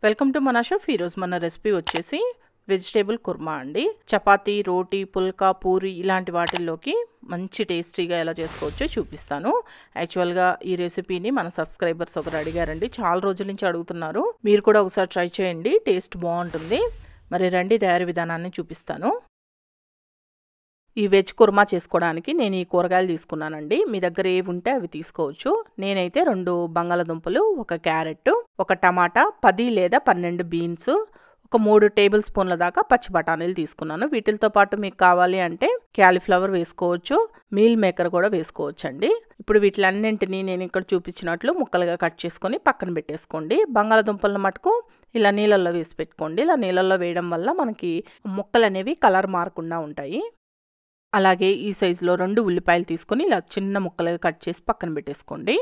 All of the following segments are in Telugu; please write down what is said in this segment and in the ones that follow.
వెల్కమ్ టు మన షెఫ్. ఈరోజు మన రెసిపీ వచ్చేసి వెజిటేబుల్ కుర్మా అండి. చపాతీ, రోటీ, పుల్కా, పూరి ఇలాంటి వాటిల్లోకి మంచి టేస్టీగా ఎలా చేసుకోవచ్చో చూపిస్తాను. యాక్చువల్గా ఈ రెసిపీని మన సబ్స్క్రైబర్స్ ఒకరు అడిగారండి, చాలా రోజుల నుంచి అడుగుతున్నారు. మీరు కూడా ఒకసారి ట్రై చేయండి, టేస్ట్ బాగుంటుంది. మరి రండి తయారీ విధానాన్ని చూపిస్తాను. ఈ వెజ్ కుర్మా చేసుకోవడానికి నేను ఈ కూరగాయలు తీసుకున్నానండి. మీ దగ్గర ఏవి ఉంటే అవి తీసుకోవచ్చు. నేనైతే 2 బంగాళదుంపలు, 1 క్యారెట్, 1 టమాటా, 10 లేదా 12 బీన్స్, ఒక 3 టేబుల్ స్పూన్ల దాకా పచ్చి బఠానీలు తీసుకున్నాను. వీటితో పాటు మీకు కావాలి అంటే క్యాలీఫ్లవర్ వేసుకోవచ్చు, మీల్ మేకర్ కూడా వేసుకోవచ్చు అండి. ఇప్పుడు వీటిలన్నింటినీ నేను ఇక్కడ చూపించినట్లు ముక్కలుగా కట్ చేసుకొని పక్కన పెట్టేసుకోండి. బంగాళదుంపలను మటుకు ఇలా నీళ్ళల్లో వేసి పెట్టుకోండి. ఇలా నీళ్ళల్లో వేయడం వల్ల మనకి ముక్కలు అనేవి కలర్ మారకుండా ఉంటాయి. అలాగే ఈ సైజులో 2 ఉల్లిపాయలు తీసుకొని ఇలా చిన్న ముక్కలుగా కట్ చేసి పక్కన పెట్టేసుకోండి.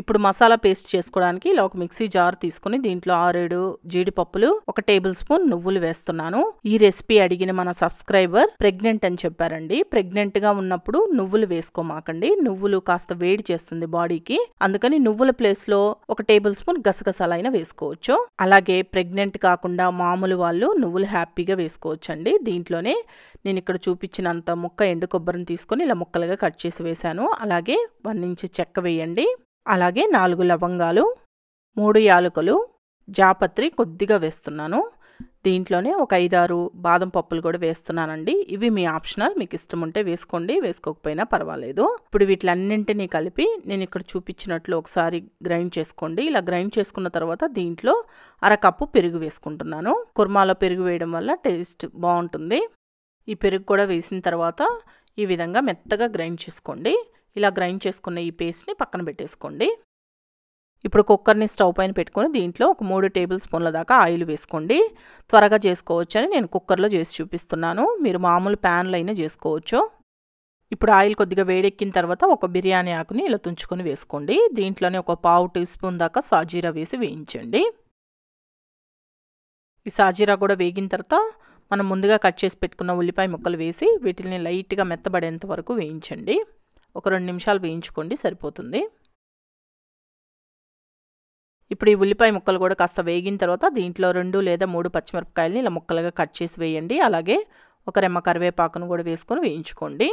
ఇప్పుడు మసాలా పేస్ట్ చేసుకోవడానికి ఇలా ఒక మిక్సీ జార్ తీసుకుని దీంట్లో 6-7 జీడిపప్పులు, 1 టేబుల్ స్పూన్ నువ్వులు వేస్తున్నాను. ఈ రెసిపీ అడిగిన మన సబ్స్క్రైబర్ ప్రెగ్నెంట్ అని చెప్పారండి. ప్రెగ్నెంట్గా ఉన్నప్పుడు నువ్వులు వేసుకోమాకండి, నువ్వులు కాస్త వేడి చేస్తుంది బాడీకి. అందుకని నువ్వుల ప్లేస్లో 1 టేబుల్ స్పూన్ గసగసాలైనా వేసుకోవచ్చు. అలాగే ప్రెగ్నెంట్ కాకుండా మామూలు వాళ్ళు నువ్వులు హ్యాపీగా వేసుకోవచ్చండి. దీంట్లోనే నేను ఇక్కడ చూపించినంత ముక్క ఎండు కొబ్బరిని తీసుకొని ఇలా ముక్కలుగా కట్ చేసి వేశాను. అలాగే 1 ఇంచ్ చెక్క వేయండి. అలాగే 4 లవంగాలు, 3 యాలకులు, జాపత్రి కొద్దిగా వేస్తున్నాను. దీంట్లోనే ఒక 5-6 బాదం పప్పులు కూడా వేస్తున్నానండి. ఇవి మీ ఆప్షనల్, మీకు ఇష్టం ఉంటే వేసుకోండి, వేసుకోకపోయినా పర్వాలేదు. ఇప్పుడు వీటిలన్నింటినీ కలిపి నేను ఇక్కడ చూపించినట్లు ఒకసారి గ్రైండ్ చేసుకోండి. ఇలా గ్రైండ్ చేసుకున్న తర్వాత దీంట్లో 1/2 కప్పు పెరుగు వేసుకుంటున్నాను. కుర్మాలో పెరుగు వేయడం వల్ల టేస్ట్ బాగుంటుంది. ఈ పెరుగు కూడా వేసిన తర్వాత ఈ విధంగా మెత్తగా గ్రైండ్ చేసుకోండి. ఇలా గ్రైండ్ చేసుకున్న ఈ పేస్ట్ని పక్కన పెట్టేసుకోండి. ఇప్పుడు కుక్కర్ని స్టవ్ పైన పెట్టుకొని దీంట్లో ఒక 3 టేబుల్ స్పూన్ల దాకా ఆయిల్ వేసుకోండి. త్వరగా చేసుకోవచ్చని నేను కుక్కర్లో చేసి చూపిస్తున్నాను. మీరు మామూలు ప్యాన్లో అయినా చేసుకోవచ్చు. ఇప్పుడు ఆయిల్ కొద్దిగా వేడెక్కిన తర్వాత ఒక బిర్యానీ ఆకుని ఇలా తుంచుకొని వేసుకోండి. దీంట్లోనే ఒక 1/2 టీ స్పూన్ దాకా సాజీరా వేసి వేయించండి. ఈ సాజీరా కూడా వేగిన తర్వాత మనం ముందుగా కట్ చేసి పెట్టుకున్న ఉల్లిపాయ ముక్కలు వేసి వీటిని లైట్గా మెత్తబడేంత వరకు వేయించండి. ఒక 2 నిమిషాలు వేయించుకోండి, సరిపోతుంది. ఇప్పుడు ఈ ఉల్లిపాయ ముక్కలు కూడా కాస్త వేగిన తర్వాత దీంట్లో 2 లేదా 3 పచ్చిమిరపకాయలని ఇలా ముక్కలుగా కట్ చేసి వేయండి. అలాగే ఒక రెమ్మ కరివేపాకును కూడా వేసుకొని వేయించుకోండి.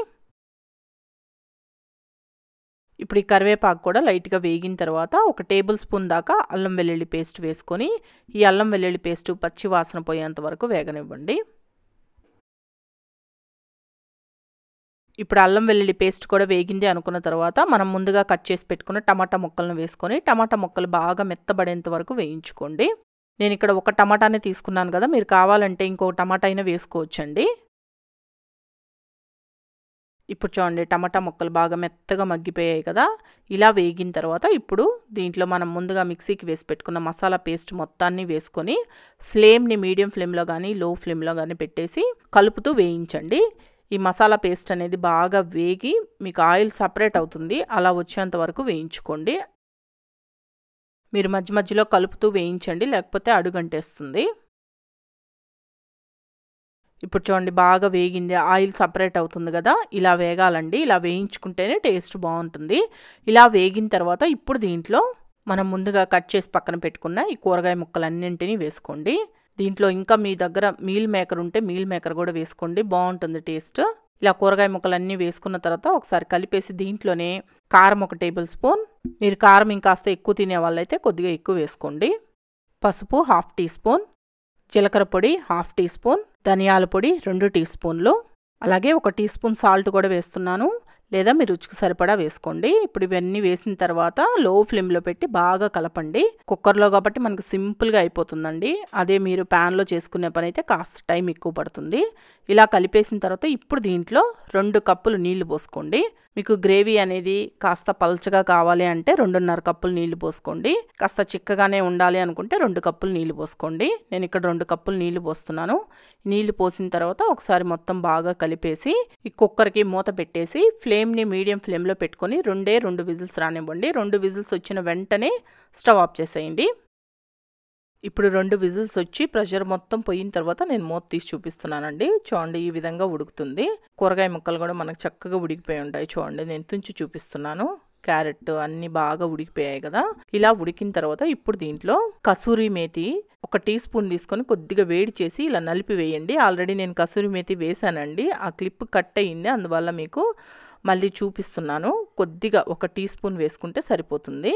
ఇప్పుడు ఈ కరివేపాకు కూడా లైట్గా వేగిన తర్వాత 1 టేబుల్ స్పూన్ దాకా అల్లం వెల్లుల్లి పేస్ట్ వేసుకొని ఈ అల్లం వెల్లుల్లి పేస్ట్ పచ్చి వాసన పోయేంత వరకు వేగనివ్వండి. ఇప్పుడు అల్లం వెల్లుల్లి పేస్ట్ కూడా వేగింది అనుకున్న తర్వాత మనం ముందుగా కట్ చేసి పెట్టుకున్న టమాటా ముక్కలను వేసుకొని టమాటా ముక్కలు బాగా మెత్తబడేంత వరకు వేయించుకోండి. నేను ఇక్కడ 1 టమాటానే తీసుకున్నాను కదా, మీరు కావాలంటే ఇంకో టమాటా అయినా వేసుకోవచ్చండి. ఇప్పుడు చూడండి, టమాటా ముక్కలు బాగా మెత్తగా మగ్గిపోయాయి కదా. ఇలా వేగిన తర్వాత ఇప్పుడు దీంట్లో మనం ముందుగా మిక్సీకి వేసి పెట్టుకున్న మసాలా పేస్ట్ మొత్తాన్ని వేసుకొని ఫ్లేమ్ని మీడియం ఫ్లేమ్లో కానీ లో ఫ్లేమ్లో కానీ పెట్టేసి కలుపుతూ వేయించండి. ఈ మసాలా పేస్ట్ అనేది బాగా వేగి మీకు ఆయిల్ సపరేట్ అవుతుంది, అలా వచ్చేంత వరకు వేయించుకోండి. మీరు మధ్య మధ్యలో కలుపుతూ వేయించండి, లేకపోతే అడుగంటేస్తుంది. ఇప్పుడు చూడండి, బాగా వేగింది, ఆయిల్ సపరేట్ అవుతుంది కదా. ఇలా వేగాలండి, ఇలా వేయించుకుంటేనే టేస్ట్ బాగుంటుంది. ఇలా వేగిన తర్వాత ఇప్పుడు దీంట్లో మనం ముందుగా కట్ చేసి పక్కన పెట్టుకున్న ఈ కూరగాయ ముక్కలన్నింటినీ వేసుకోండి. దీంట్లో ఇంకా మీ దగ్గర మీల్ మేకర్ ఉంటే మీల్ మేకర్ కూడా వేసుకోండి, బాగుంటుంది టేస్ట్. ఇలా కూరగాయ ముక్కలన్నీ వేసుకున్న తర్వాత ఒకసారి కలిపేసి దీంట్లోనే కారం 1 టేబుల్ స్పూన్, మీరు కారం ఇంకాస్త ఎక్కువ తినే వాళ్ళైతే కొద్దిగా ఎక్కువ వేసుకోండి. పసుపు 1/2 టీ స్పూన్, జీలకర్ర పొడి 1/2 టీ స్పూన్, ధనియాల పొడి 2 టీ స్పూన్లు, అలాగే 1 టీ స్పూన్ సాల్ట్ కూడా వేస్తున్నాను, లేదా మీ రుచికి సరిపడా వేసుకోండి. ఇప్పుడు ఇవన్నీ వేసిన తర్వాత లో ఫ్లేమ్లో పెట్టి బాగా కలపండి. కుక్కర్లో కాబట్టి మనకు సింపుల్గా అయిపోతుందండి. అదే మీరు ప్యాన్లో చేసుకునే పని అయితే కాస్త టైం ఎక్కువ పడుతుంది. ఇలా కలిపేసిన తర్వాత ఇప్పుడు దీంట్లో 2 కప్పులు నీళ్లు పోసుకోండి. మీకు గ్రేవీ అనేది కాస్త పల్చగా కావాలి అంటే 2.5 కప్పులు నీళ్లు పోసుకోండి. కాస్త చిక్కగానే ఉండాలి అనుకుంటే 2 కప్పులు నీళ్లు పోసుకోండి. నేను ఇక్కడ 2 కప్పులు నీళ్లు పోస్తున్నాను. నీళ్లు పోసిన తర్వాత ఒకసారి మొత్తం బాగా కలిపేసి ఈ కుక్కర్కి మూత పెట్టేసి ఫ్లేమ్ని మీడియం ఫ్లేమ్లో పెట్టుకొని 2 విజిల్స్ రానివ్వండి. 2 విజిల్స్ వచ్చిన వెంటనే స్టవ్ ఆఫ్ చేసేయండి. ఇప్పుడు 2 విజిల్స్ వచ్చి ప్రెషర్ మొత్తం పోయిన తర్వాత నేను మూత తీసి చూపిస్తున్నానండి. చూడండి, ఈ విధంగా ఉడుకుతుంది. కూరగాయ ముక్కలు కూడా మనకు చక్కగా ఉడికిపోయి ఉంటాయి. చూడండి, నేను తుంచి చూపిస్తున్నాను. క్యారెట్ అన్నీ బాగా ఉడికిపోయాయి కదా. ఇలా ఉడికిన తర్వాత ఇప్పుడు దీంట్లో కసూరి మేతి 1 టీ స్పూన్ తీసుకొని కొద్దిగా వేడి చేసి ఇలా నలిపి వేయండి. ఆల్రెడీ నేను కసూరి మేతి వేసానండి, ఆ క్లిప్ కట్ అయ్యింది, అందువల్ల మీకు మళ్ళీ చూపిస్తున్నాను. కొద్దిగా 1 టీ స్పూన్ వేసుకుంటే సరిపోతుంది.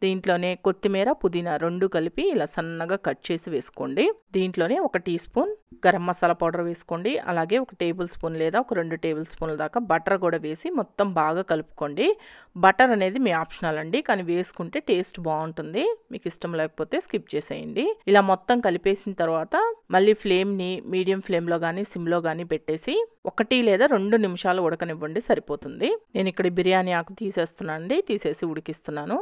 దీంట్లోనే కొత్తిమీర పుదీనా 2 కలిపి ఇలా సన్నగా కట్ చేసి వేసుకోండి. దీంట్లోనే 1 teaspoon garam masala powder వేసుకోండి. అలాగే 1 టేబుల్ స్పూన్ లేదా 2 టేబుల్ స్పూన్ల దాకా బటర్ కూడా వేసి మొత్తం బాగా కలుపుకోండి. బటర్ అనేది మీ ఆప్షనల్ అండి, కానీ వేసుకుంటే టేస్ట్ బాగుంటుంది. మీకు ఇష్టం లేకపోతే స్కిప్ చేసేయండి. ఇలా మొత్తం కలిపేసిన తర్వాత మళ్ళీ ఫ్లేమ్ని మీడియం ఫ్లేమ్లో కానీ సిమ్లో కానీ పెట్టేసి 1 లేదా 2 నిమిషాలు ఉడకనివ్వండి, సరిపోతుంది. నేను ఇక్కడ బిర్యానీ ఆకు తీసేస్తున్నాను అండి, తీసేసి ఉడికిస్తున్నాను.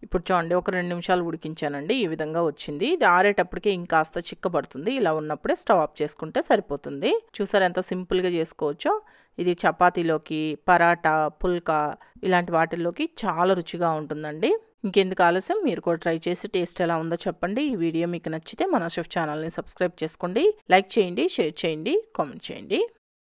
ఇప్పుడు చూడండి, 1-2 నిమిషాలు ఉడికించానండి, ఈ విధంగా వచ్చింది. ఇది ఆరేటప్పటికే ఇంకాస్త చిక్కబడుతుంది. ఇలా ఉన్నప్పుడే స్టవ్ ఆఫ్ చేసుకుంటే సరిపోతుంది. చూసారు ఎంత సింపుల్గా చేసుకోవచ్చో. ఇది చపాతీలోకి, పరాటా, పుల్కా ఇలాంటి వాటిల్లోకి చాలా రుచిగా ఉంటుందండి. ఇంకెందుకు ఆలస్యం, మీరు కూడా ట్రై చేసి టేస్ట్ ఎలా ఉందో చెప్పండి. ఈ వీడియో మీకు నచ్చితే మన షెఫ్ ఛానల్ని సబ్స్క్రైబ్ చేసుకోండి, లైక్ చేయండి, షేర్ చేయండి, కామెంట్ చేయండి.